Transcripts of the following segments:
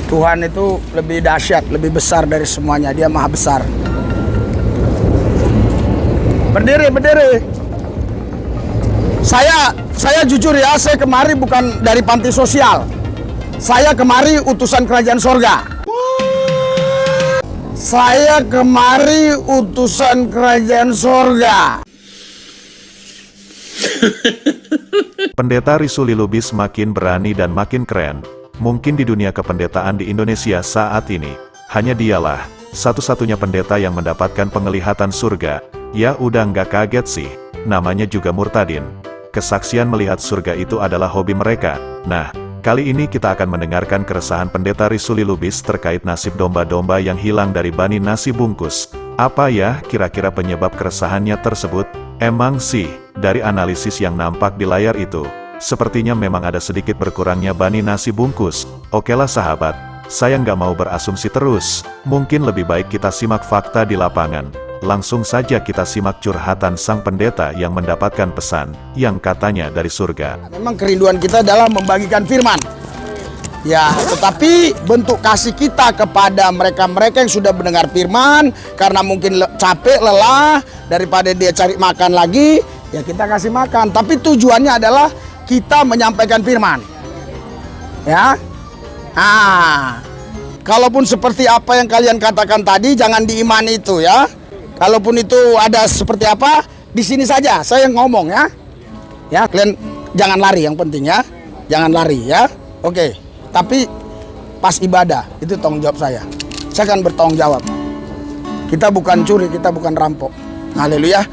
Tuhan itu lebih dahsyat, lebih besar dari semuanya. Dia maha besar. Berdiri, berdiri. Saya jujur ya, saya kemari bukan dari panti sosial. Saya kemari utusan kerajaan sorga. Saya kemari utusan kerajaan sorga. Pendeta Risuli Lubis makin berani dan makin keren. Mungkin di dunia kependetaan di Indonesia saat ini, hanya dialah satu-satunya pendeta yang mendapatkan penglihatan surga. Ya udah nggak kaget sih, namanya juga Murtadin. Kesaksian melihat surga itu adalah hobi mereka. Nah, kali ini kita akan mendengarkan keresahan pendeta Risuli Lubis terkait nasib domba-domba yang hilang dari Bani Nasi Bungkus. Apa ya kira-kira penyebab keresahannya tersebut? Emang sih, dari analisis yang nampak di layar itu, sepertinya memang ada sedikit berkurangnya Bani Nasi Bungkus. Okelah sahabat, saya nggak mau berasumsi terus. Mungkin lebih baik kita simak fakta di lapangan. Langsung saja kita simak curhatan sang pendeta yang mendapatkan pesan, yang katanya dari surga. Memang kerinduan kita adalah membagikan firman. Ya, tetapi bentuk kasih kita kepada mereka-mereka yang sudah mendengar firman, karena mungkin capek, lelah, daripada dia cari makan lagi, ya kita kasih makan. Tapi tujuannya adalah kita menyampaikan firman. Ya. Kalaupun seperti apa yang kalian katakan tadi, jangan diimani itu ya. Kalaupun itu ada seperti apa, di sini saja saya ngomong ya. Ya, kalian jangan lari, yang penting ya. Jangan lari ya. Oke. Tapi pas ibadah, itu tanggung jawab saya. Saya akan bertanggung jawab. Kita bukan curi, kita bukan rampok. Haleluya.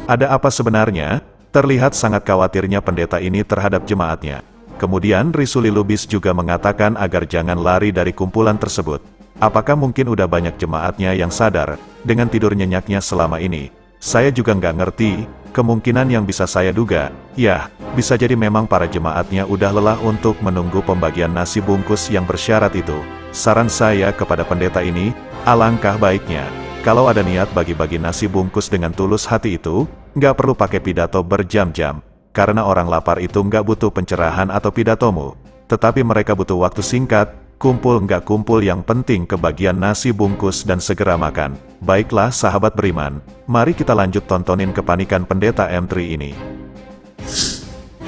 Ada apa sebenarnya? Terlihat sangat khawatirnya pendeta ini terhadap jemaatnya. Kemudian Risuli Lubis juga mengatakan agar jangan lari dari kumpulan tersebut. Apakah mungkin udah banyak jemaatnya yang sadar dengan tidur nyenyaknya selama ini? Saya juga nggak ngerti. Kemungkinan yang bisa saya duga, ya, bisa jadi memang para jemaatnya udah lelah untuk menunggu pembagian nasi bungkus yang bersyarat itu. Saran saya kepada pendeta ini, alangkah baiknya, kalau ada niat bagi-bagi nasi bungkus dengan tulus hati itu, nggak perlu pakai pidato berjam-jam. Karena orang lapar itu nggak butuh pencerahan atau pidatomu, tetapi mereka butuh waktu singkat. Kumpul nggak kumpul, yang penting kebagian nasi bungkus dan segera makan. Baiklah sahabat beriman, mari kita lanjut tontonin kepanikan pendeta M3 ini.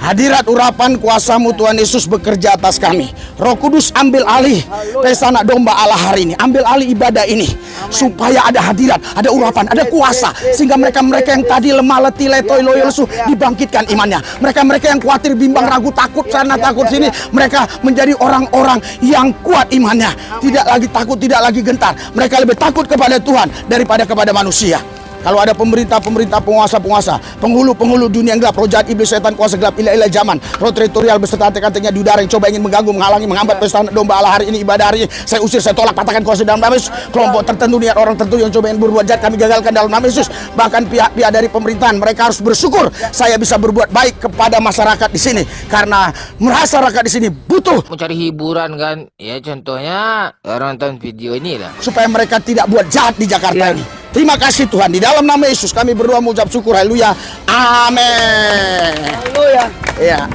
Hadirat urapan kuasamu Tuhan Yesus bekerja atas kami. Roh Kudus ambil alih pesta anak domba Allah hari ini. Ambil alih ibadah ini. Supaya ada hadirat, ada urapan, ada kuasa. Sehingga mereka-mereka yang tadi lemah letih, letoy, loyo, lesu, dibangkitkan imannya. Mereka-mereka yang khawatir, bimbang, ragu, takut sana, takut sini. Mereka menjadi orang-orang yang kuat imannya. Tidak lagi takut, tidak lagi gentar. Mereka lebih takut kepada Tuhan daripada kepada manusia. Kalau ada pemerintah-pemerintah, penguasa-penguasa, penghulu-penghulu dunia yang gelap, roh jahat, iblis, setan, kuasa gelap, ilah-ilah zaman, roh teritorial beserta hati-hatinya di udara yang coba ingin mengganggu, menghalangi, menghambat pesta domba Allah hari ini, ibadah hari ini, saya usir, saya tolak, patahkan kuasa dalam nama Yesus. Kelompok tertentu, niat orang tertentu yang coba ingin berbuat jahat, kami gagalkan dalam nama Yesus. Bahkan pihak-pihak dari pemerintahan, mereka harus bersyukur saya bisa berbuat baik kepada masyarakat di sini, karena masyarakat di sini butuh mencari hiburan kan, ya contohnya orang nonton video ini lah, supaya mereka tidak buat jahat di Jakarta ini. Terima kasih Tuhan, di dalam nama Yesus kami berdoa mengucap syukur, haleluya, amin. Haleluya. Ya.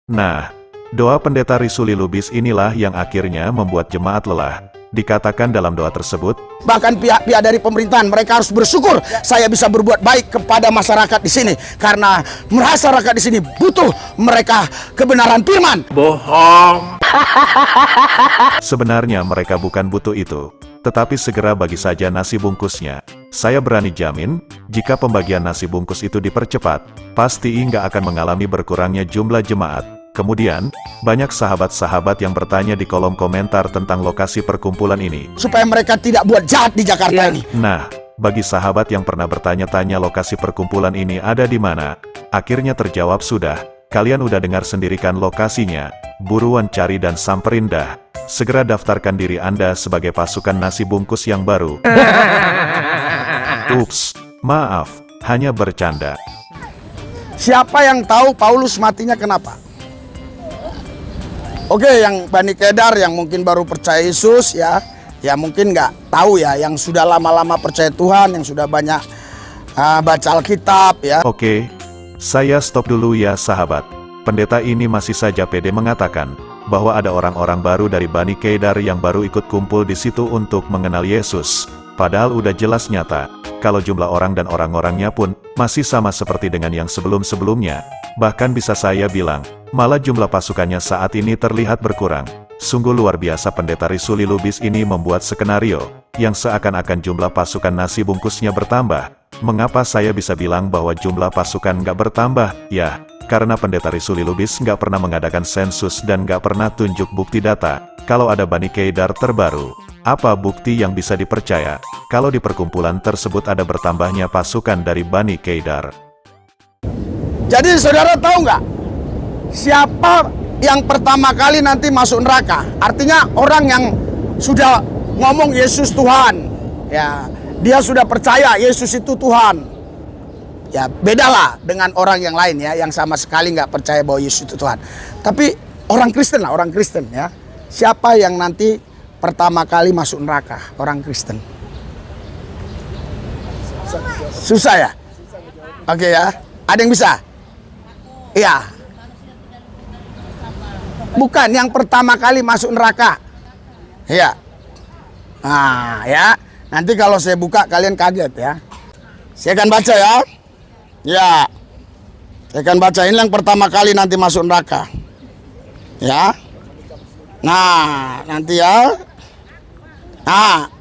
Nah, doa pendeta Risuli Lubis inilah yang akhirnya membuat jemaat lelah. Dikatakan dalam doa tersebut, bahkan pihak-pihak dari pemerintahan mereka harus bersyukur saya bisa berbuat baik kepada masyarakat di sini, karena masyarakat di sini butuh mereka kebenaran firman. Bohong. Sebenarnya mereka bukan butuh itu, tetapi segera bagi saja nasi bungkusnya. Saya berani jamin, jika pembagian nasi bungkus itu dipercepat, pasti nggak akan mengalami berkurangnya jumlah jemaat. Kemudian, banyak sahabat-sahabat yang bertanya di kolom komentar tentang lokasi perkumpulan ini. Supaya mereka tidak buat jahat di Jakarta ini. Nah, bagi sahabat yang pernah bertanya-tanya lokasi perkumpulan ini ada di mana, akhirnya terjawab sudah. Kalian udah dengar sendiri kan lokasinya. Buruan cari dan samperin dah. Segera daftarkan diri Anda sebagai pasukan nasi bungkus yang baru. Ups, maaf, hanya bercanda. Siapa yang tahu Paulus matinya kenapa? Oke, yang Bani Kedar yang mungkin baru percaya Yesus ya mungkin nggak tahu ya. Yang sudah lama-lama percaya Tuhan, yang sudah banyak baca Alkitab ya. Oke, saya stop dulu ya sahabat. Pendeta ini masih saja pede mengatakan bahwa ada orang-orang baru dari Bani Kedar yang baru ikut kumpul di situ untuk mengenal Yesus. Padahal udah jelas nyata, kalau jumlah orang dan orang-orangnya pun masih sama seperti dengan yang sebelum-sebelumnya. Bahkan bisa saya bilang, malah jumlah pasukannya saat ini terlihat berkurang. Sungguh luar biasa pendeta Risuli Lubis ini membuat skenario, yang seakan-akan jumlah pasukan nasi bungkusnya bertambah. Mengapa saya bisa bilang bahwa jumlah pasukan nggak bertambah? Ya, karena pendeta Risuli Lubis nggak pernah mengadakan sensus dan nggak pernah tunjuk bukti data kalau ada Bani Kedar terbaru. Apa bukti yang bisa dipercaya kalau di perkumpulan tersebut ada bertambahnya pasukan dari Bani Kedar? Jadi saudara tahu nggak siapa yang pertama kali nanti masuk neraka? Artinya orang yang sudah ngomong Yesus Tuhan, ya dia sudah percaya Yesus itu Tuhan. Ya bedalah dengan orang yang lain ya, yang sama sekali nggak percaya bahwa Yesus itu Tuhan. Tapi orang Kristen lah, orang Kristen ya. Siapa yang nanti pertama kali masuk neraka? Orang Kristen. Susah ya? Oke ya. Ada yang bisa? Iya. Bukan yang pertama kali masuk neraka. Iya. Nah ya. Nanti kalau saya buka kalian kaget ya. Saya akan baca ya. Ya, saya akan baca ini yang pertama kali nanti masuk neraka. Ya, nah nanti ya. Nah,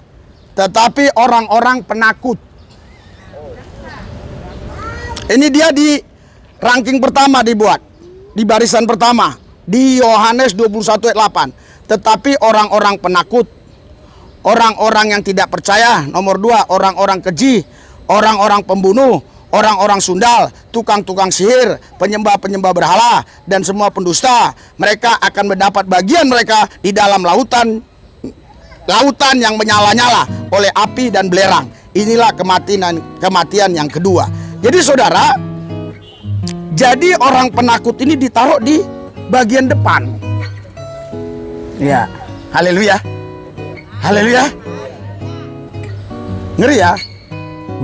tetapi orang-orang penakut. Ini dia di ranking pertama dibuat, di barisan pertama di Yohanes 21 ayat 8. Tetapi orang-orang penakut, orang-orang yang tidak percaya, nomor 2 orang-orang keji, orang-orang pembunuh, orang-orang sundal, tukang-tukang sihir, penyembah-penyembah berhala, dan semua pendusta, mereka akan mendapat bagian mereka di dalam lautan yang menyala-nyala oleh api dan belerang. Inilah kematian yang kedua. Jadi saudara, jadi orang penakut ini ditaruh di bagian depan. Ya, haleluya, haleluya. Ngeri ya?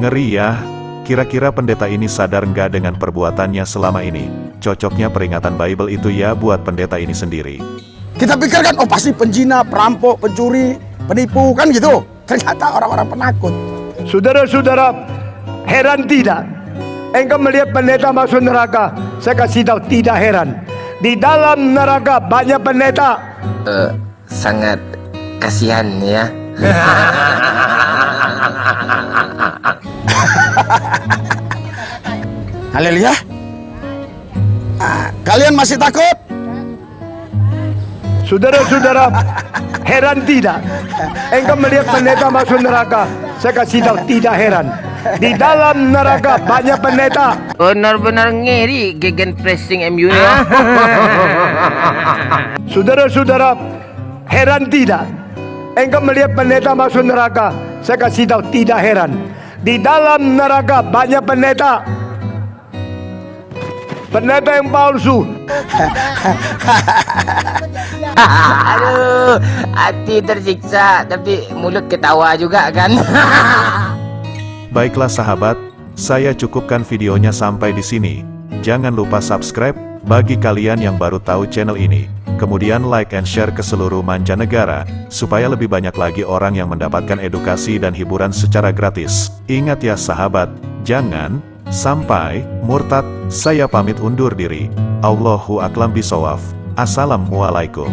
Ngeri ya. Kira-kira pendeta ini sadar nggak dengan perbuatannya selama ini? Cocoknya peringatan Bible itu ya buat pendeta ini sendiri. Kita pikirkan, oh pasti penjina, perampok, pencuri, penipu, kan gitu. Ternyata orang-orang penakut. Saudara-saudara, heran tidak? Engkau melihat pendeta masuk neraka? Saya kasih tahu, tidak heran. Di dalam neraka banyak pendeta. Sangat kasihan ya. Haleluya. Kalian masih takut? Saudara-saudara, heran tidak? Engkau melihat pendeta masuk neraka? Saya kasih tahu, tidak heran. Di dalam neraka banyak pendeta. Benar-benar ngeri gegen pressing MU ya. Saudara-saudara, heran tidak? Engkau melihat pendeta masuk neraka? Saya kasih tahu, tidak heran. Di dalam neraka banyak pendeta. Pendeta yang palsu. Aduh, hati tersiksa tapi mulut ketawa juga kan. Baiklah sahabat, saya cukupkan videonya sampai di sini. Jangan lupa subscribe bagi kalian yang baru tahu channel ini. Kemudian like and share ke seluruh mancanegara, supaya lebih banyak lagi orang yang mendapatkan edukasi dan hiburan secara gratis. Ingat ya sahabat, jangan sampai murtad. Saya pamit undur diri. Allahu a'lam bishawab. Assalamualaikum.